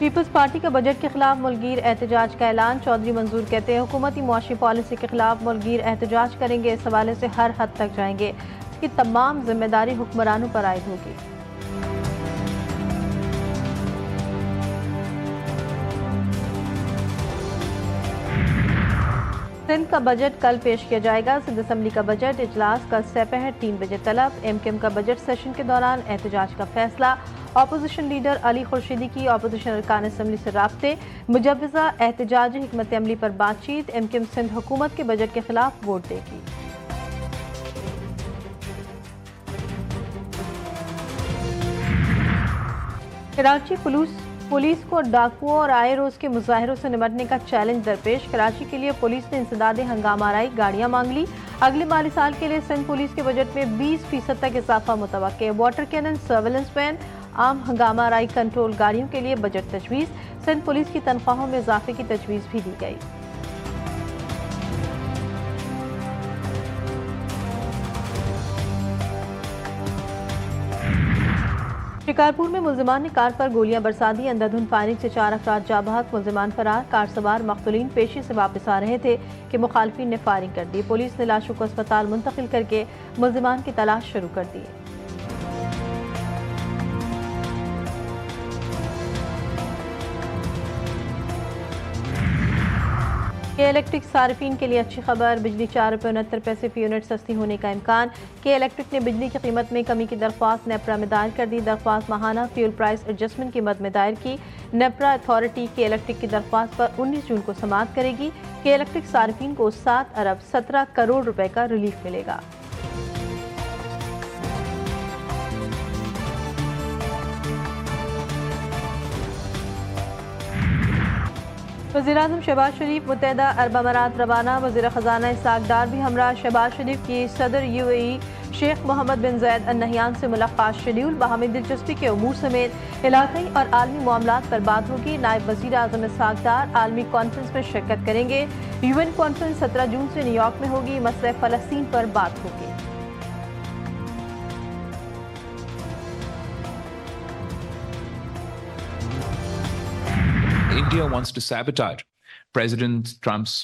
Peoples party का budget के खिलाफ मुल्कगीर एहतजाज का ऐलान। चौधरी मंजूर कहते हैं हुकूमती मुआशी पॉलिसी के खिलाफ मुल्कगीर एहतजाज करेंगे। इस हवाले से हर हद तक जाएंगे। इसकी तमाम जिम्मेदारी हुक्मरानों पर आयद होगी। सिंध का बजट कल पेश किया जाएगा। सिंध असम्बली का बजट इजलास कल दोपहर 3 बजे तलब। एमकेएम का बजट सेशन के दौरान एहतजाज का फैसला। अपोजिशन लीडर अली खुर्शीदी की अपोजिशन अरकान असम्बली से राब्ते। मुजव्वज़ा एहतजाजी हिकमत अमली पर बातचीत। एमकेएम सिंध हुकूमत के बजट के खिलाफ वोट देगी। कराची पुलिस को डाकुओं और आए रोज के मुजाहिरों से निपटने का चैलेंज दरपेश। कराची के लिए पुलिस ने इंसदादे हंगामा आराई गाड़ियां मांग ली। अगले माली साल के लिए सिंध पुलिस के बजट में 20% तक इजाफा मुतवक्के। वाटर कैनन, सर्वेलेंस वैन, आम हंगामा आराई कंट्रोल गाड़ियों के लिए बजट तजवीज़। सिंध पुलिस की तनख्वाहों में इजाफे की तजवीज़ भी दी गई। शिकारपुर में मुल्जिमान ने कार पर गोलियां बरसा दी। अंधाधुंध फायरिंग से 4 अफराद जाँ बहक। मुल्जिमान फरार। कार सवार मख्तूलीन पेशी से वापस आ रहे थे कि मुखालफिन ने फायरिंग कर दी। पुलिस ने लाशों को अस्पताल मुंतकिल करके मुल्जिमान की तलाश शुरू कर दी। के इलेक्ट्रिक सार्फिन के लिए अच्छी खबर। बिजली 4.69 फी यूनिट सस्ती होने का इम्कान। के इलेक्ट्रिक ने बिजली की कीमत में कमी की दरख्वास्त नेपरा में दायर कर दी। दरख्वास्त माहाना फ्यूल प्राइस एडजस्टमेंट की मद में दायर की। नेपरा अथॉरिटी के इलेक्ट्रिक की दरख्वास्त पर 19 जून को समाअत करेगी। के इलेक्ट्रिक सार्फिन को 7 अरब 17 करोड़ रुपए का रिलीफ मिलेगा। वज़ीर-ए-आज़म शहबाज शरीफ मुत्तहदा अरब अमारात रवाना। वज़ीर ख़ज़ाना इस्हाक़ डार भी हमरा। शहबाज शरीफ की सदर यूएई शेख मोहम्मद बिन ज़ायद अल नहयान से मुलाकात शेड्यूल। बाहमी दिलचस्पी के उमूर समेत इलाक़ाई और आलमी मामलात पर बात होगी। नायब वज़ीर-ए-आज़म इस्हाक़ डार आलमी कॉन्फ्रेंस में शिरकत करेंगे। यूएन कॉन्फ्रेंस 17 जून से न्यूयॉर्क में होगी। मसले फ़लस्तीन पर बात होगी। India wants to sabotage President Trump's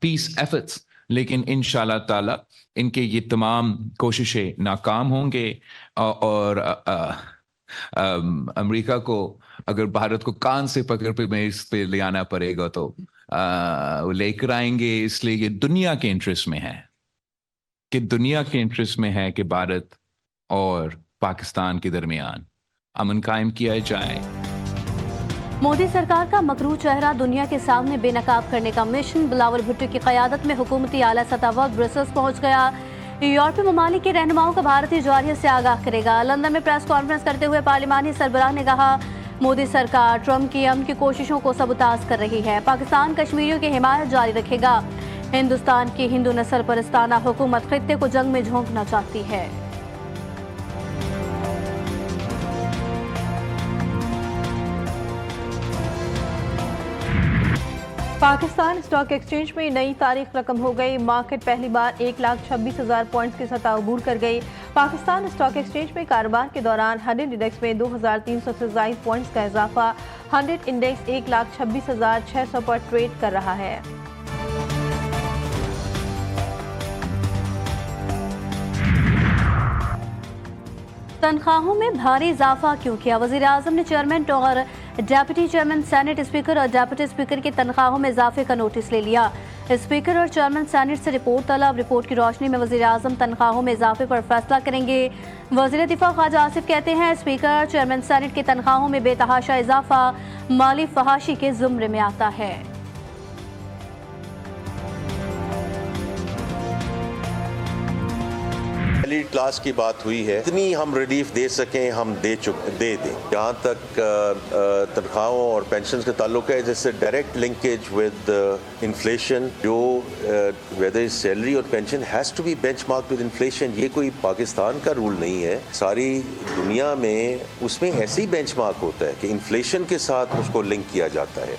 peace efforts, लेकिन इंशाल्लाह ताला इनके ये तमाम कोशिशें नाकाम होंगे और अमेरिका को अगर भारत को कान से पकड़ पे में इस पे ले आना पड़ेगा तो वो लेकर आएंगे। इसलिए ये दुनिया के इंटरेस्ट में है कि भारत और पाकिस्तान के दरमियान अमन कायम किया जाए। मोदी सरकार का मकरू चेहरा दुनिया के सामने बेनकाब करने का मिशन। बिलावल भुट्टो की क़यादत में हुकूमती आला सतह वक्त ब्रसल्स पहुँच गया। यूरोपीय ममालिक के रहनुमाओं को भारतीय जवारियत से आगाह करेगा। लंदन में प्रेस कॉन्फ्रेंस करते हुए पार्लिमानी सरबराह ने कहा मोदी सरकार ट्रंप की अमन की कोशिशों को सबूताज कर रही है। पाकिस्तान कश्मीरियों की हिमायत जारी रखेगा। हिंदुस्तान की हिंदू नस्ल परस्ताना हुकूमत खित्ते को जंग में झोंकना चाहती है। पाकिस्तान स्टॉक एक्सचेंज में नई तारीख रकम हो गई। मार्केट पहली बार 1,26,000 पॉइंट्स की सतह अबूर कर गई। पाकिस्तान स्टॉक एक्सचेंज में कारोबार के दौरान 100 इंडेक्स में 2,300 से ज़ायद पॉइंट्स का इजाफा। 100 इंडेक्स 1,26,600 पर ट्रेड कर रहा है। तनख्वाहों में भारी इजाफा क्यों किया? वज़ीर आज़म ने चेयरमैन और डेप्यूटी चेयरमैन, सेनेट स्पीकर और डेप्यूटी स्पीकर की तनख्वाहों में इजाफे का नोटिस ले लिया। स्पीकर और चेयरमैन सेनेट से रिपोर्ट तलब। रिपोर्ट की रोशनी में वज़ीर आज़म तनख्वाहों में इजाफे पर फैसला करेंगे। वज़ीर दिफा ख्वाजा आसिफ कहते हैं स्पीकर चेयरमैन सेनेट की तनख्वाहों में बेतहाशा इजाफा माली फहाशी के जुम्रे में आता है। एलीट क्लास की बात हुई है, इतनी हम रिलीफ दे सकें हम दे दें। जहाँ तक तनख्वाहों और पेंशन का ताल्लुक है, जैसे डायरेक्ट लिंकेज विद इन्फ्लेशन, जो वेदर सैलरी और pension has to be benchmark with inflation. ये कोई पाकिस्तान का रूल नहीं है, सारी दुनिया में उसमें ऐसे ही बेंचमार्क होता है कि इन्फ्लेशन के साथ उसको लिंक किया जाता है।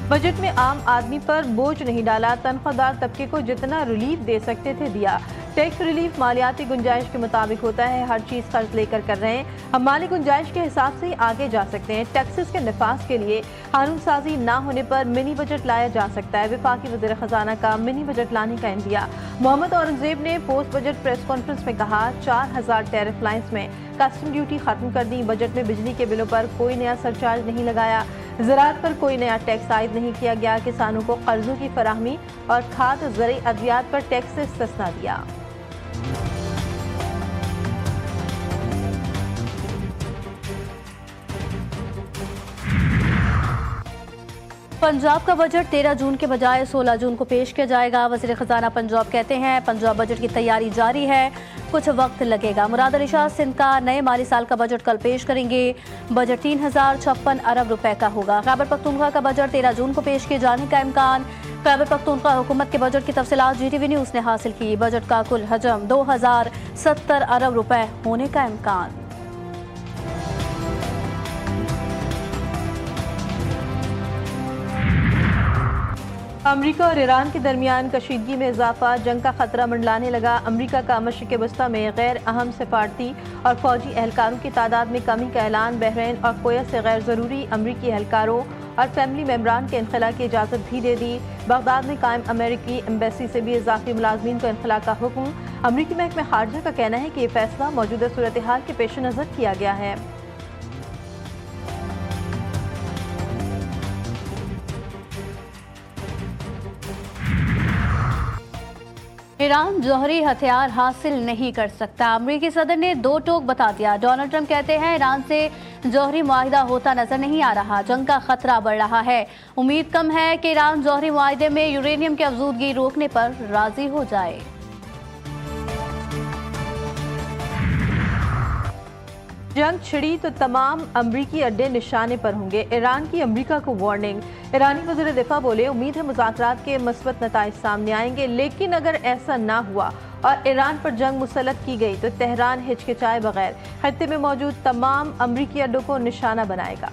बजट में आम आदमी पर बोझ नहीं डाला। तनख्वाहदार तबके को जितना रिलीफ दे सकते थे दिया। टैक्स रिलीफ मालियाती गुंजाइश के मुताबिक होता है। हर चीज़ कर्ज लेकर कर रहे हैं, हम माली गुंजाइश के हिसाब से ही आगे जा सकते हैं। टैक्सेस के नफाज के लिए कानून साजी ना होने पर मिनी बजट लाया जा सकता है। वफाकी वज़ीर ख़जाना का मिनी बजट लाने का इंदिया। मोहम्मद औरंगजेब ने पोस्ट बजट प्रेस कॉन्फ्रेंस में कहा, 4000 टैरिफ लाइन्स में कस्टम ड्यूटी खत्म कर दी। बजट में बिजली के बिलों पर कोई नया सरचार्ज नहीं लगाया, ज़राअत पर कोई नया टैक्स आयद नहीं किया गया। किसानों को कर्जों की फराहमी और खाद ज़रई अद्वियात पर टैक्स से इस्तिस्ना दिया। पंजाब का बजट 13 जून के बजाय 16 जून को पेश किया जाएगा। वज़ीर ख़जाना पंजाब कहते हैं, पंजाब बजट की तैयारी जारी है, कुछ वक्त लगेगा। मुराद अली शाह सिंध का नए माली साल का बजट कल पेश करेंगे। बजट 3056 अरब रुपए का होगा। खैबर पख्तूनख्वा का बजट 13 जून को पेश किए जाने का इम्कान। खैबर पख्तूनख्वा हुकूमत के बजट की तफसीलात GTV न्यूज़ ने हासिल की। बजट का कुल हजम 2070 अरब रुपए होने का इम्कान। अमरीका और ईरान के दरमियान कशीदगी में इजाफा, जंग का खतरा मंडलाने लगा। अमरीका का मशरिक़ वस्ता में गैर अहम सफारती और फौजी एहलकारों की तादाद में कमी का ऐलान। बहरीन और कुवैत से गैर ज़रूरी अमरीकी एहलकारों और फैमिली मेम्बरान के इनखला की इजाज़त भी दे दी। बगदाद में कायम अमेरिकी एम्बेसी से भी इजाफी मुलाजमीन को इनखला का हुक्म। अमरीकी महकमे खारजा का कहना है कि ये फैसला मौजूदा सूरत हाल के पेश नज़र किया गया है। ईरान जौहरी हथियार हासिल नहीं कर सकता, अमरीकी सदर ने दो टोक बता दिया। डोनाल्ड ट्रंप कहते हैं, ईरान से जौहरी मुआहिदा होता नजर नहीं आ रहा, जंग का खतरा बढ़ रहा है। उम्मीद कम है कि ईरान जौहरी मुआहिदे में यूरेनियम की अफजूदगी रोकने पर राजी हो जाए। जंग छिड़ी तो तमाम अमरीकी अड्डे निशाने पर होंगे, ईरान की अमरीका को वार्निंग। ईरानी वज़ीर दिफा बोले, उम्मीद है मुज़ाकरात के मस्बत नताइज सामने आएंगे, लेकिन अगर ऐसा ना हुआ और ईरान पर जंग मुसल्लत की गई तो तेहरान हिचकिचाए बगैर खत्ते में मौजूद तमाम अमरीकी अड्डों को निशाना बनाएगा।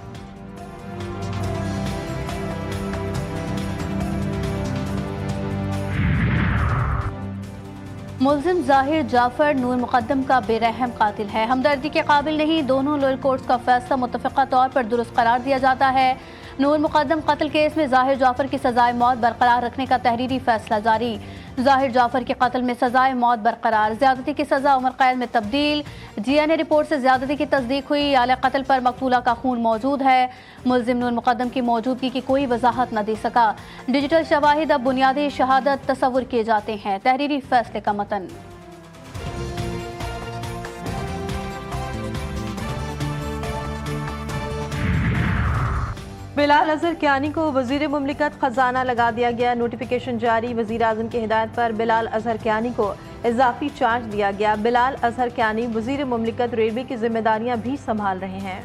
मुल्जिम जाहिर जाफर नूर मुकद्दम का बेरहम कातिल है, हमदर्दी के काबिल नहीं। दोनों लोअर कोर्ट्स का फैसला मुत्तफ़िक़ा तौर पर दुरुस्त करार दिया जाता है। नूर मुकद्दम कत्ल केस में जाहिर जाफर की सजाए मौत बरकरार रखने का तहरीरी फैसला जारी। जाहिर जाफर के कत्ल में सजाए मौत बरकरार, ज्यादती की सजा उम्र कैद में तब्दील। DNA रिपोर्ट से ज्यादती की तस्दीक हुई, आले कत्ल पर मकतूला का खून मौजूद है। मुल्जिम नूर मुकद्दम की मौजूदगी की कोई वजाहत न दे सका। डिजिटल शवाहिद अब बुनियादी शहादत तस्वुर किए जाते हैं। तहरीरी फैसले का मतन। बिलाल अजहर कियानी को वजीर मुमलिकत खजाना लगा दिया गया, नोटिफिकेशन जारी। वजीर आजम की हिदायत पर बिलाल अजहर कियानी को इजाफी चार्ज दिया गया। बिलाल अजहर कियानी वजीर मुमलिकत रेलवे की जिम्मेदारियां भी संभाल रहे हैं।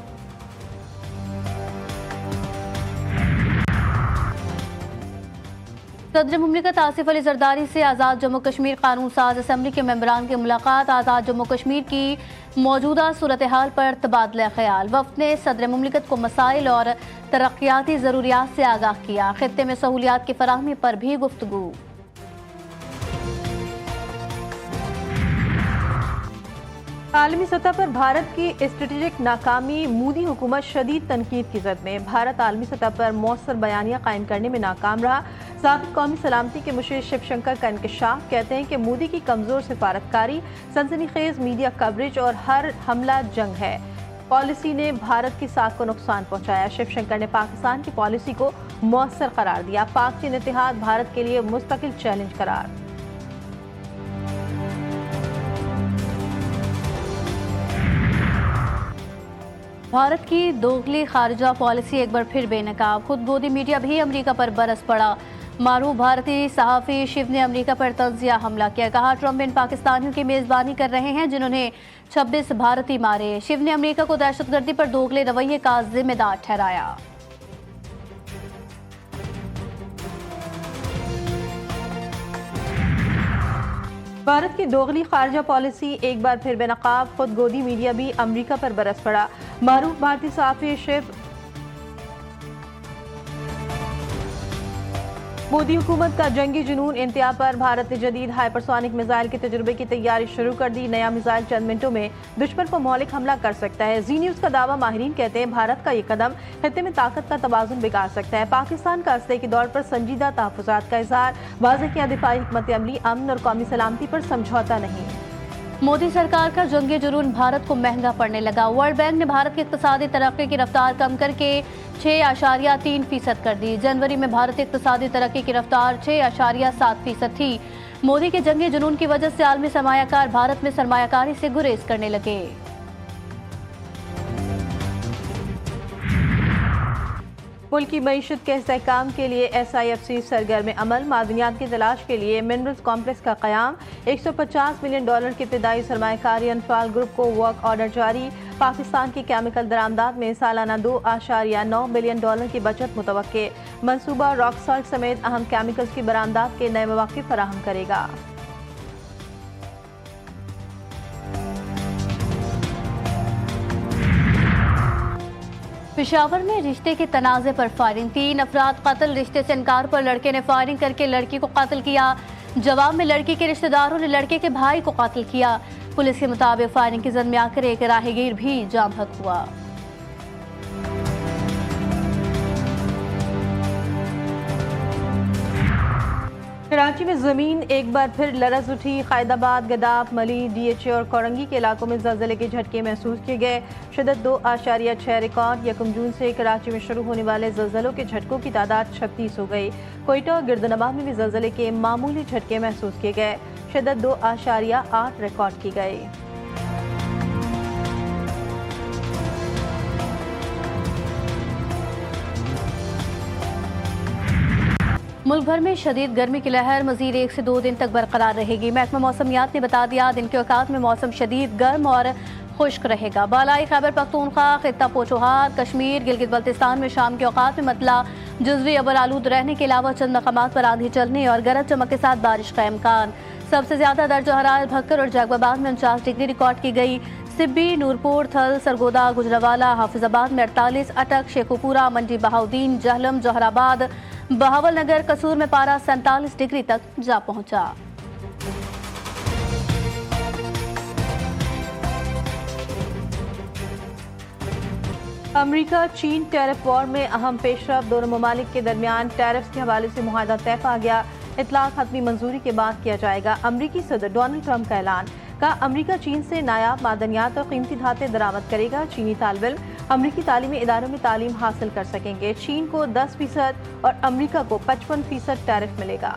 सदर मुमलिकत आसिफ अली जरदारी से आज़ाद जम्मू कश्मीर कानून साज असम्बली के मेंबरान की मुलाकात। आज़ाद जम्मू कश्मीर की मौजूदा सूरत हाल पर तबादला ख्याल। वफ़द ने सदर मुमलिकत को मसाइल और तरक्याती ज़रूरियात से आगाह किया। खित्ते में सहूलियात की फराहमी पर भी गुफ्तगू। आलमी सतह पर भारत की स्ट्रेटेजिक नाकामी, मोदी हुकूमत शदीद तनकीद की जद में। भारत आलमी सतह पर मौसर बयानियां कायम करने में नाकाम रहा। साबिक़ कौमी सलामती के मुशीर शिवशंकर का इंकशाफ, कहते हैं कि मोदी की कमज़ोर सिफारतकारी, सनसनीखेज मीडिया कवरेज और हर हमला जंग है। पॉलिसी ने भारत की साख को नुकसान पहुंचाया। शिवशंकर ने पाकिस्तान की पॉलिसी को मौसर करार दिया। पाक चीन इत्तेहाद भारत के लिए मुस्तकिल चैलेंज करार। भारत की दोगली खारजा पॉलिसी एक बार फिर बेनकाब। खुदगोदी मीडिया भी अमेरिका पर बरस पड़ा। मारूफ भारतीय सहाफ़ी शिव ने अमेरिका पर तंज़िया हमला किया। कहा, ट्रंप इन पाकिस्तानियों की मेज़बानी कर रहे हैं जिन्होंने 26 भारतीय मारे। शिव ने अमेरिका को दहशतगर्दी पर दोगले रवैये का जिम्मेदार ठहराया। भारत की दोगली खारजा पॉलिसी एक बार फिर बेनकाब। खुदगोदी मीडिया भी अमेरिका पर बरस पड़ा। मारूफ भारतीय सहाफ़ी शिव मोदी हुकूमत का जंगी जुनून इंतहा पर भारत ने जदीद हाइपरसोनिक मिसाइल के तजुर्बे की तैयारी शुरू कर दी। नया मिसाइल चंद मिनटों में दुश्मन पर मौलिक हमला कर सकता है। जी न्यूज का दावा, माहिरीन कहते हैं भारत का ये कदम खित्ते में ताकत का तवाजुन बिगाड़ सकता है। पाकिस्तान का असले के दौर पर संजीदा तहफ़्फ़ुज़ात का इज़हार, वाज़ेह किया दिफाई हिकमत अमली, अमन और कौमी सलामती पर समझौता नहीं। मोदी सरकार का जंगी जुनून भारत को महंगा पड़ने लगा। वर्ल्ड बैंक ने भारत की इक़्तिसादी तरक्की की रफ्तार कम करके 6.3% कर दी। जनवरी में भारत की इक़्तिसादी तरक्की की रफ्तार 6.7% थी। मोदी के जंगी जुनून की वजह से आलमी सरमायाकार भारत में सरमायाकारी से गुरेज करने लगे। मुल्क की मईशत के इस्तेहकाम के लिए SIFC सरगर्म अमल, मादनियात की तलाश के लिए मिनरल्स कॉम्प्लेक्स का क़याम, $150 मिलियन की इब्तिदाई सरमायाकारी अनफाल ग्रुप को वर्क ऑर्डर जारी। पाकिस्तान की केमिकल दरामदात में सालाना $2.9 बिलियन की बचत मुतवक्के। मनसूबा रॉक सॉल्ट समेत अहम केमिकल्स की बरामदात के नए मौके फराहम करेगा। पेशावर में रिश्ते के तनाज़े पर फायरिंग, 3 अफराद कत्ल। रिश्ते से इनकार पर लड़के ने फायरिंग करके लड़की को कत्ल किया। जवाब में लड़की के रिश्तेदारों ने लड़के के भाई को कत्ल किया। पुलिस के मुताबिक फायरिंग की जद में आकर एक राहगीर भी जाम हक हुआ। कराची में जमीन एक बार फिर लरज उठी। खैदाबाद, गदाफ, मली, DHA और कोरंगी के इलाकों में ज़लज़ले के झटके महसूस किए गए। शिद्दत 2.6 रिकॉर्ड। 1 जून से कराची में शुरू होने वाले ज़लज़लों के झटकों की तादाद 36 हो गई। कोयटा और गिरदनबा में भी ज़लज़ले के मामूली झटके महसूस किए गए। शिद्दत 2.8 रिकॉर्ड की गई। मुल्क भर में शदीद गर्मी की लहर मजीद 1 से 2 दिन तक बरकरार रहेगी। महकमा मौसमियात ने बता दिया, दिन के औकात में मौसम शदीद गर्म और खुश्क रहेगा। बालाई खैबर पख्तूनख्वा, खित्ता पोचोहार, कश्मीर, गिलगित बल्तिस्तान में शाम के औकात में मतला जुज़वी अबर आलूद रहने के अलावा चंद मकामात पर आंधी चलने और गरज चमक के साथ बारिश का इम्कान। सबसे ज्यादा दर्जा हरारत भक्कर और जैकबाबाद में 49 डिग्री रिकॉर्ड की गई। सिब्बी, नूरपुर, थल, सरगोदा, गुजरावाला, हाफिजाबाद में 48, अटक, शेखुपुरा, मंडी बहाउद्दीन, जहलम, जौहराबाद, बहावल नगर, कसूर में पारा 47 डिग्री तक जा पहुंचा। अमेरिका चीन टैरिफ वॉर में अहम पेशरफ, दोनों ममालिक के दरमियान टैरिफ के हवाले से मुआहदा तय पा गया। इतलाक हतमी मंजूरी के बाद किया जाएगा। अमरीकी सदर डोनाल्ड ट्रंप का ऐलान, का अमरीका चीन से नायाब मादनियात और कीमती धातें दरामद करेगा। चीनी तालिब इल्म अमरीकी तालीमी इदारों में तालीम हासिल कर सकेंगे। चीन को 10% और अमरीका को 55% टैरिफ मिलेगा।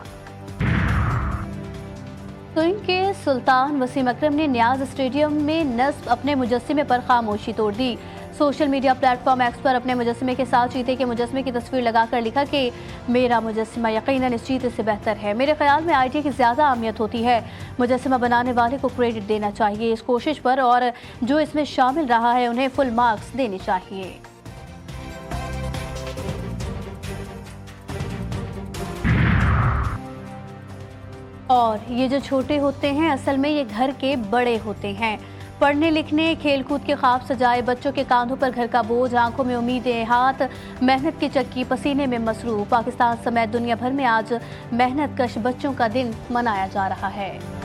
सिंध के सुल्तान वसीम अकरम ने न्याज स्टेडियम में नस्ब अपने मुजस्सिमे पर खामोशी तोड़ दी। सोशल मीडिया प्लेटफॉर्म एक्स पर अपने मुजस्सिमे के साथ चीते के मुजस्सिमे की तस्वीर लगाकर लिखा कि मेरा मुजस्सिमा यकीनन इस चीते से बेहतर है। मेरे ख्याल में आइडिया की ज़्यादा अहमियत होती है। मुजस्सिमा बनाने वाले को क्रेडिट देना चाहिए इस कोशिश पर, और जो इसमें शामिल रहा है उन्हें फुल मार्क्स देने चाहिए। और ये जो छोटे होते हैं असल में ये घर के बड़े होते हैं। पढ़ने लिखने, खेलकूद के ख्वाब सजाए बच्चों के कांधों पर घर का बोझ, आंखों में उम्मीदें, हाथ मेहनत की चक्की, पसीने में मसरूफ। पाकिस्तान समेत दुनिया भर में आज मेहनत कश बच्चों का दिन मनाया जा रहा है।